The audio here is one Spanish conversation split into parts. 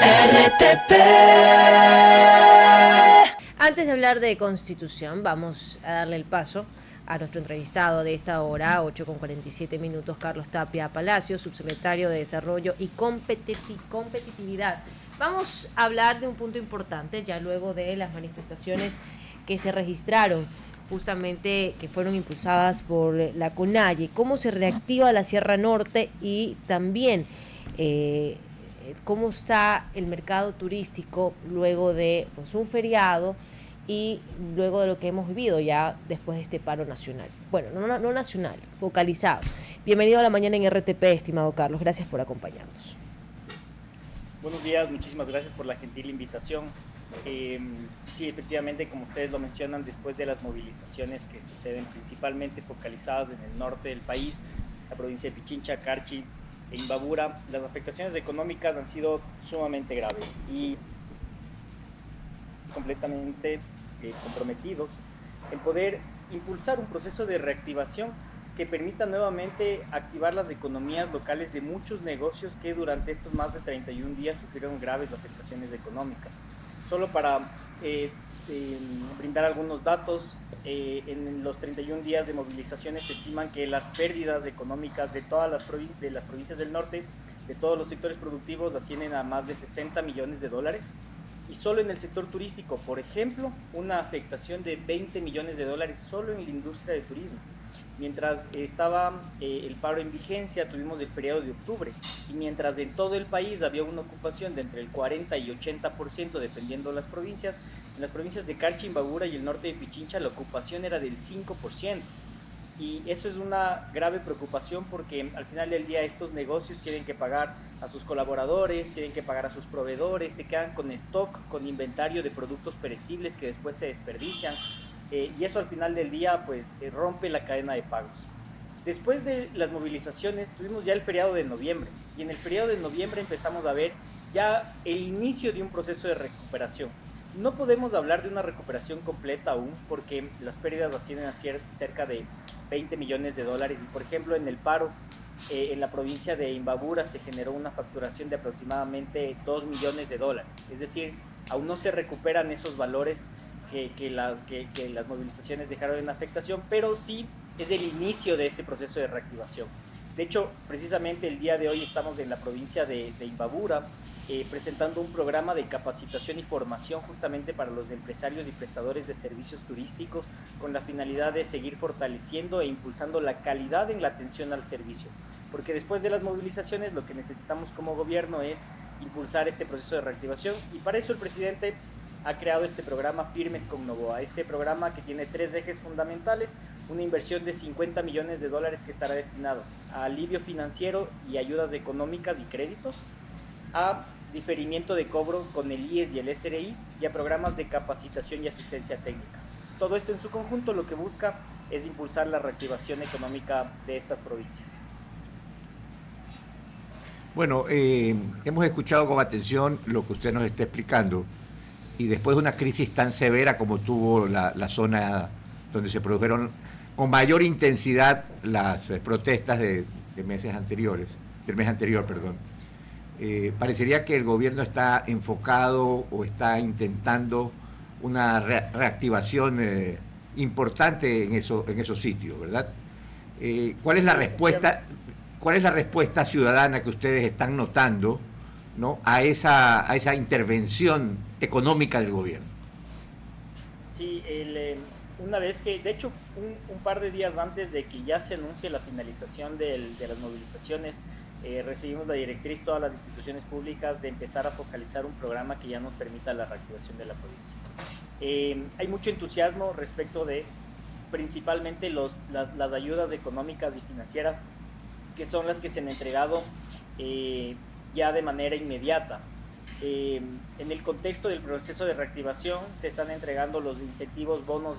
RTP. Antes de hablar de Constitución, vamos a darle el paso a nuestro entrevistado de esta hora, 8:47 minutos, Carlos Tapia Palacio, subsecretario de Desarrollo y Competitividad. Vamos a hablar de un punto importante, ya luego de las manifestaciones que se registraron, justamente que fueron impulsadas por la CONAIE, cómo se reactiva la Sierra Norte y también cómo está el mercado turístico luego de un feriado y luego de lo que hemos vivido ya después de este paro nacional. Bueno, no nacional, focalizado. Bienvenido a la mañana en RTP, estimado Carlos. Gracias por acompañarnos. Buenos días, muchísimas gracias por la gentil invitación. Sí, efectivamente, como ustedes lo mencionan, después de las movilizaciones que suceden principalmente focalizadas en el norte del país, la provincia de Pichincha, Carchi e Imbabura, las afectaciones económicas han sido sumamente graves y completamente comprometidos en poder impulsar un proceso de reactivación que permita nuevamente activar las economías locales de muchos negocios que durante estos más de 31 días sufrieron graves afectaciones económicas. Solo para brindar algunos datos, en los 31 días de movilizaciones se estiman que las pérdidas económicas de todas las provincias del norte, de todos los sectores productivos, ascienden a más de 60 millones de dólares. Y solo en el sector turístico, por ejemplo, una afectación de 20 millones de dólares solo en la industria de turismo. Mientras estaba el paro en vigencia, tuvimos el feriado de octubre, y mientras en todo el país había una ocupación de entre el 40 y 80%, dependiendo de las provincias, en las provincias de Carchi, Imbabura y el norte de Pichincha la ocupación era del 5%. Y eso es una grave preocupación porque al final del día estos negocios tienen que pagar a sus colaboradores, tienen que pagar a sus proveedores, se quedan con stock, con inventario de productos perecibles que después se desperdician, y eso al final del día pues rompe la cadena de pagos. Después de las movilizaciones tuvimos ya el feriado de noviembre, y en el feriado de noviembre empezamos a ver ya el inicio de un proceso de recuperación. No podemos hablar de una recuperación completa aún porque las pérdidas ascienden a cerca de 20 millones de dólares, y por ejemplo en el paro en la provincia de Imbabura se generó una facturación de aproximadamente 2 millones de dólares, es decir, aún no se recuperan esos valores que las movilizaciones dejaron en afectación, pero sí es el inicio de ese proceso de reactivación. De hecho, precisamente el día de hoy estamos en la provincia de Imbabura presentando un programa de capacitación y formación justamente para los empresarios y prestadores de servicios turísticos, con la finalidad de seguir fortaleciendo e impulsando la calidad en la atención al servicio. Porque después de las movilizaciones lo que necesitamos como gobierno es impulsar este proceso de reactivación, y para eso el presidente ha creado este programa Firmes con Novoa, este programa que tiene 3 ejes fundamentales: una inversión de 50 millones de dólares que estará destinado a alivio financiero y ayudas económicas y créditos, a diferimiento de cobro con el IES y el SRI, y a programas de capacitación y asistencia técnica. Todo esto en su conjunto lo que busca es impulsar la reactivación económica de estas provincias. Bueno, hemos escuchado con atención lo que usted nos está explicando, y después de una crisis tan severa como tuvo la zona donde se produjeron con mayor intensidad las protestas de meses anteriores, del mes anterior, perdón, parecería que el gobierno está enfocado o está intentando una reactivación importante en esos sitios, ¿verdad? ¿Cuál es la respuesta? ¿Cuál es la respuesta ciudadana que ustedes están notando, ¿no?, a esa intervención económica del gobierno? Sí, una vez que, de hecho, un par de días antes de que ya se anuncie la finalización de las movilizaciones, recibimos la directriz, todas las instituciones públicas, de empezar a focalizar un programa que ya nos permita la reactivación de la provincia. Hay mucho entusiasmo respecto de principalmente las ayudas económicas y financieras, que son las que se han entregado ya de manera inmediata. En el contexto del proceso de reactivación se están entregando los incentivos bono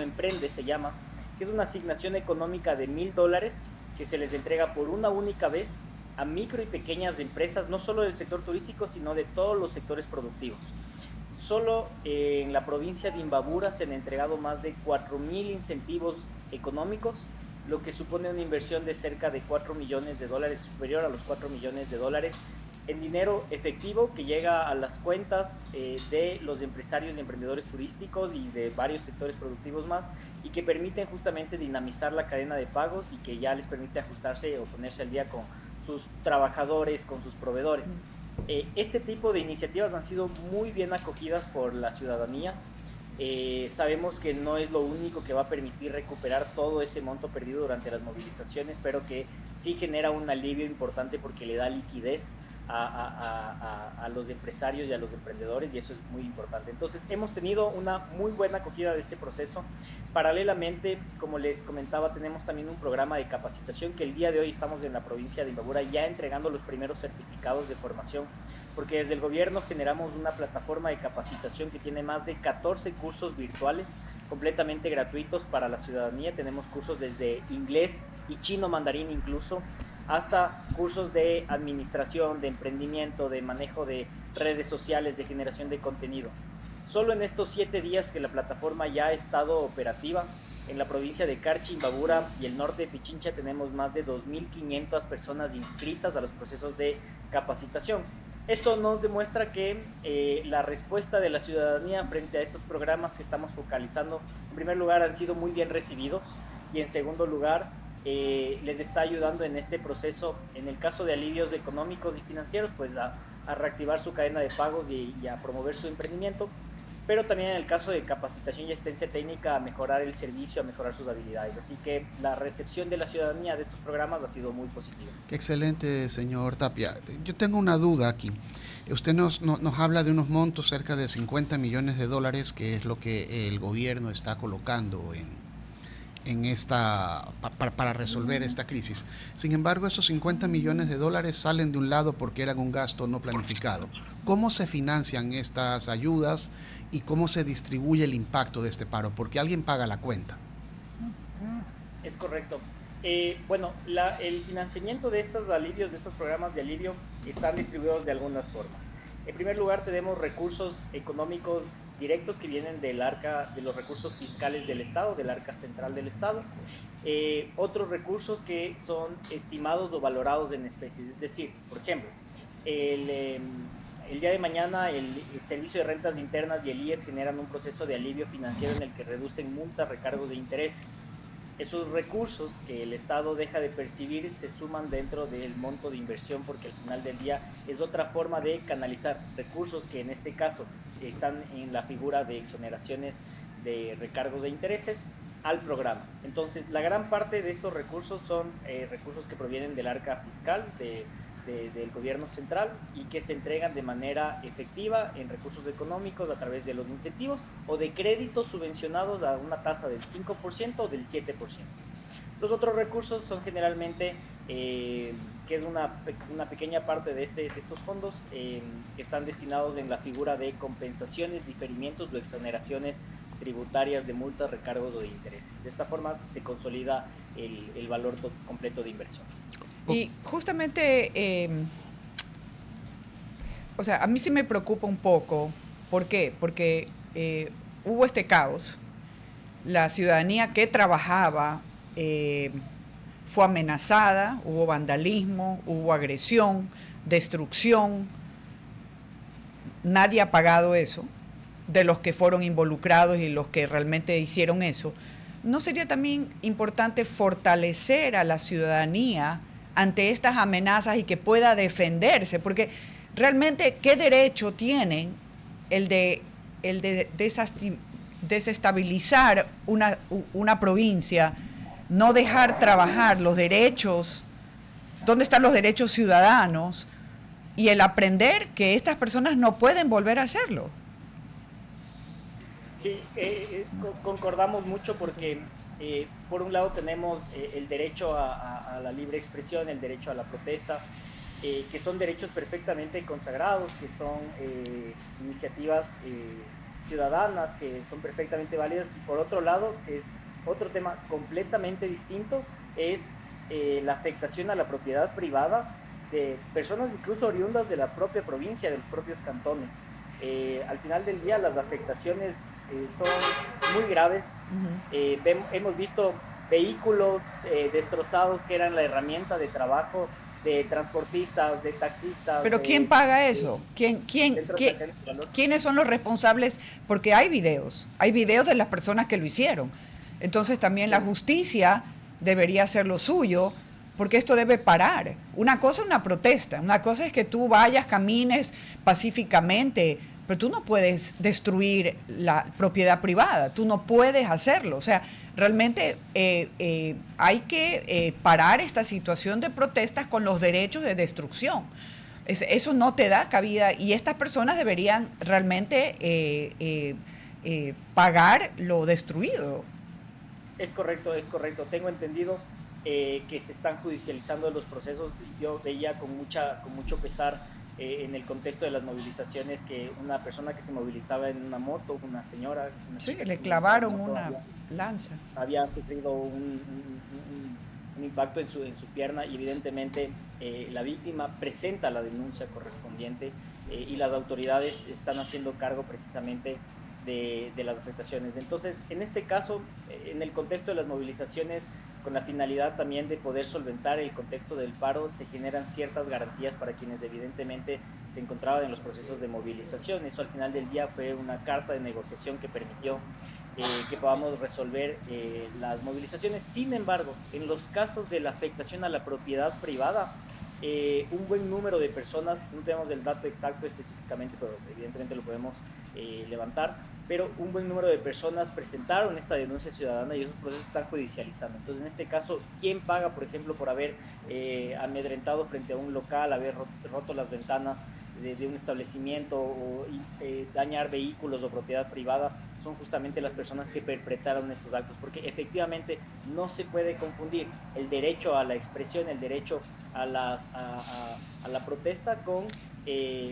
emprende, se llama, que es una asignación económica de $1,000 que se les entrega por una única vez a micro y pequeñas empresas, no solo del sector turístico, sino de todos los sectores productivos. Solo en la provincia de Imbabura se han entregado más de 4,000 incentivos económicos, lo que supone una inversión de cerca de $4 millones, superior a los $4 millones, en dinero efectivo que llega a las cuentas de los empresarios y emprendedores turísticos y de varios sectores productivos más, y que permiten justamente dinamizar la cadena de pagos y que ya les permite ajustarse o ponerse al día con sus trabajadores, con sus proveedores. Este tipo de iniciativas han sido muy bien acogidas por la ciudadanía. Sabemos que no es lo único que va a permitir recuperar todo ese monto perdido durante las movilizaciones, pero que sí genera un alivio importante porque le da liquidez a los empresarios y a los emprendedores, y eso es muy importante. Entonces hemos tenido una muy buena acogida de este proceso. Paralelamente, como les comentaba, tenemos también un programa de capacitación que el día de hoy estamos en la provincia de Imbabura ya entregando los primeros certificados de formación, porque desde el gobierno generamos una plataforma de capacitación que tiene más de 14 cursos virtuales completamente gratuitos para la ciudadanía. Tenemos cursos desde inglés y chino mandarín incluso, hasta cursos de administración, de emprendimiento, de manejo de redes sociales, de generación de contenido. Solo en estos 7 días que la plataforma ya ha estado operativa, en la provincia de Carchi, Imbabura y el norte de Pichincha tenemos más de 2.500 personas inscritas a los procesos de capacitación. Esto nos demuestra que la respuesta de la ciudadanía frente a estos programas que estamos focalizando, en primer lugar, han sido muy bien recibidos, y en segundo lugar, les está ayudando en este proceso, en el caso de alivios económicos y financieros, pues a reactivar su cadena de pagos y a promover su emprendimiento, pero también en el caso de capacitación y asistencia técnica a mejorar el servicio, a mejorar sus habilidades. Así que la recepción de la ciudadanía de estos programas ha sido muy positiva. Qué excelente, señor Tapia. Yo tengo una duda aquí. Usted nos habla de unos montos cerca de $50 millones, que es lo que el gobierno está colocando para resolver esta crisis. Sin embargo, esos $50 millones salen de un lado porque eran un gasto no planificado. ¿Cómo se financian estas ayudas y cómo se distribuye el impacto de este paro? Porque alguien paga la cuenta. Es correcto. Bueno, el financiamiento de estos alivios, de estos programas de alivio, están distribuidos de algunas formas. En primer lugar, tenemos recursos económicos directos que vienen del arca, de los recursos fiscales del Estado, del arca central del Estado. Otros recursos que son estimados o valorados en especies, es decir, por ejemplo, el día de mañana el Servicio de Rentas Internas y el IES generan un proceso de alivio financiero en el que reducen multas, recargos e intereses. Esos recursos que el Estado deja de percibir se suman dentro del monto de inversión, porque al final del día es otra forma de canalizar recursos que en este caso están en la figura de exoneraciones de recargos e intereses al programa. Entonces, la gran parte de estos recursos son recursos que provienen del arca fiscal del gobierno central y que se entregan de manera efectiva en recursos económicos a través de los incentivos o de créditos subvencionados a una tasa del 5% o del 7%. Los otros recursos son generalmente, que es una pequeña parte de estos fondos, que están destinados en la figura de compensaciones, diferimientos o exoneraciones tributarias de multas, recargos o de intereses. De esta forma se consolida el valor completo de inversión. Y justamente, o sea, a mí sí me preocupa un poco. ¿Por qué? Porque hubo este caos. La ciudadanía que trabajaba fue amenazada, hubo vandalismo, hubo agresión, destrucción. Nadie ha pagado eso, de los que fueron involucrados y los que realmente hicieron eso. ¿No sería también importante fortalecer a la ciudadanía ante estas amenazas y que pueda defenderse? Porque realmente, ¿qué derecho tienen el de desestabilizar una provincia, no dejar trabajar los derechos? ¿Dónde están los derechos ciudadanos? Y el aprender que estas personas no pueden volver a hacerlo. Sí, concordamos mucho porque por un lado tenemos el derecho a la libre expresión, el derecho a la protesta, que son derechos perfectamente consagrados, que son iniciativas ciudadanas que son perfectamente válidas. Y por otro lado, que es otro tema completamente distinto, es la afectación a la propiedad privada de personas incluso oriundas de la propia provincia, de los propios cantones. Al final del día las afectaciones son muy graves. Hemos visto vehículos destrozados que eran la herramienta de trabajo de transportistas, de taxistas. Pero ¿quién paga eso? ¿Quiénes son los responsables? Porque hay videos de las personas que lo hicieron. Entonces también la justicia debería hacer lo suyo, porque esto debe parar. Una cosa es una protesta, una cosa es que tú vayas, camines pacíficamente, pero tú no puedes destruir la propiedad privada, tú no puedes hacerlo. O sea, realmente hay que parar esta situación de protestas con los derechos de destrucción. Eso no te da cabida y estas personas deberían realmente pagar lo destruido. Es correcto. Tengo entendido que se están judicializando los procesos. Yo veía con mucho pesar en el contexto de las movilizaciones que una persona que se movilizaba en una moto, una señora... Sí, le clavaron una lanza. Había sufrido un impacto en su pierna y evidentemente la víctima presenta la denuncia correspondiente y las autoridades están haciendo cargo precisamente de las afectaciones. Entonces, en este caso, en el contexto de las movilizaciones, con la finalidad también de poder solventar el contexto del paro, se generan ciertas garantías para quienes evidentemente se encontraban en los procesos de movilización. Eso al final del día fue una carta de negociación que permitió que podamos resolver las movilizaciones. Sin embargo, en los casos de la afectación a la propiedad privada, un buen número de personas, no tenemos el dato exacto específicamente, pero evidentemente lo podemos levantar, pero un buen número de personas presentaron esta denuncia ciudadana y esos procesos están judicializando. Entonces, en este caso, ¿quién paga, por ejemplo, por haber amedrentado frente a un local, haber roto las ventanas de un establecimiento o dañar vehículos o propiedad privada? Son justamente las personas que perpetraron estos actos, porque efectivamente no se puede confundir el derecho a la expresión, el derecho a la protesta con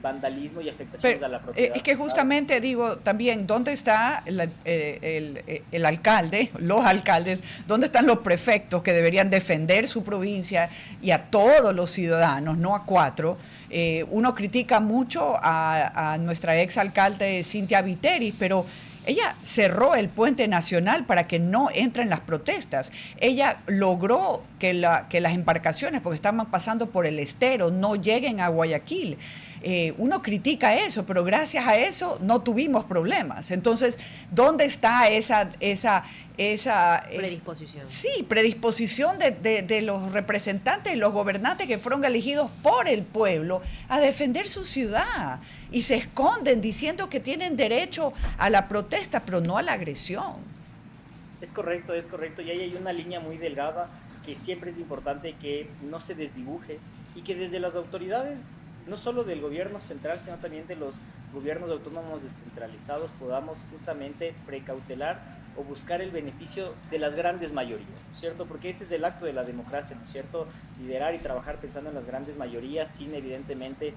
vandalismo y afectaciones a la propiedad. Es que justamente digo también, ¿dónde está el alcalde, los alcaldes, dónde están los prefectos que deberían defender su provincia y a todos los ciudadanos, no a 4? Uno critica mucho a nuestra exalcalde Cintia Viteris, pero ella cerró el puente nacional para que no entren las protestas. Ella logró que las embarcaciones, porque estaban pasando por el estero, no lleguen a Guayaquil. Uno critica eso, pero gracias a eso no tuvimos problemas. Entonces, ¿dónde está esa predisposición? Sí, predisposición de los representantes y los gobernantes que fueron elegidos por el pueblo a defender su ciudad? Y se esconden diciendo que tienen derecho a la protesta, pero no a la agresión. Es correcto. Y ahí hay una línea muy delgada que siempre es importante que no se desdibuje y que desde las autoridades, no solo del gobierno central, sino también de los gobiernos autónomos descentralizados, podamos justamente precautelar o buscar el beneficio de las grandes mayorías, ¿no es cierto? Porque ese es el acto de la democracia, ¿no es cierto? Liderar y trabajar pensando en las grandes mayorías sin evidentemente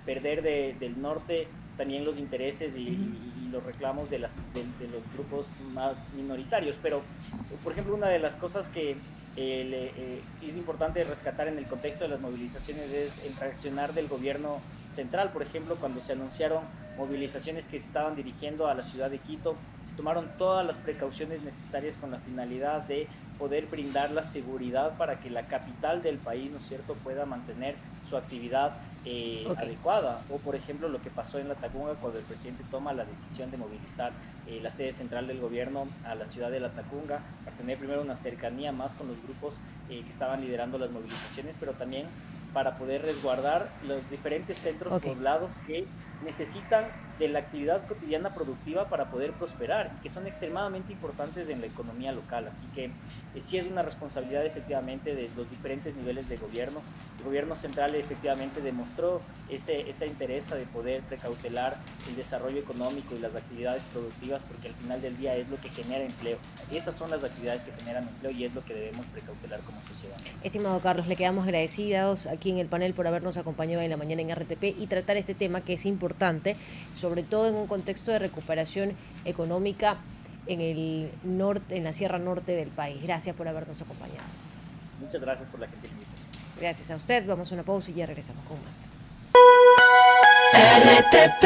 perder del norte también los intereses y los reclamos de los grupos más minoritarios. Pero, por ejemplo, una de las cosas que es importante rescatar en el contexto de las movilizaciones es el reaccionar del gobierno central. Por ejemplo, cuando se anunciaron movilizaciones que se estaban dirigiendo a la ciudad de Quito, se tomaron todas las precauciones necesarias con la finalidad de poder brindar la seguridad para que la capital del país, ¿no es cierto?, pueda mantener su actividad adecuada. O, por ejemplo, lo que pasó en La Tacunga cuando el presidente toma la decisión de movilizar la sede central del gobierno a la ciudad de La Tacunga, para tener primero una cercanía más con los grupos que estaban liderando las movilizaciones, pero también para poder resguardar los diferentes centros poblados que necesitan de la actividad cotidiana productiva para poder prosperar y que son extremadamente importantes en la economía local. Así que sí es una responsabilidad efectivamente de los diferentes niveles de gobierno. El gobierno central efectivamente demostró esa interés de poder precautelar el desarrollo económico y las actividades productivas, porque al final del día es lo que genera empleo. Esas son las actividades que generan empleo y es lo que debemos precautelar como sociedad. Estimado Carlos, le quedamos agradecidos aquí en el panel por habernos acompañado en la mañana en RTP y tratar este tema que es importante, sobre todo en un contexto de recuperación económica en el norte, en la Sierra Norte del país. Gracias por habernos acompañado. Muchas gracias por la gentil invitación. Gracias a usted. Vamos a una pausa y ya regresamos con más. RTP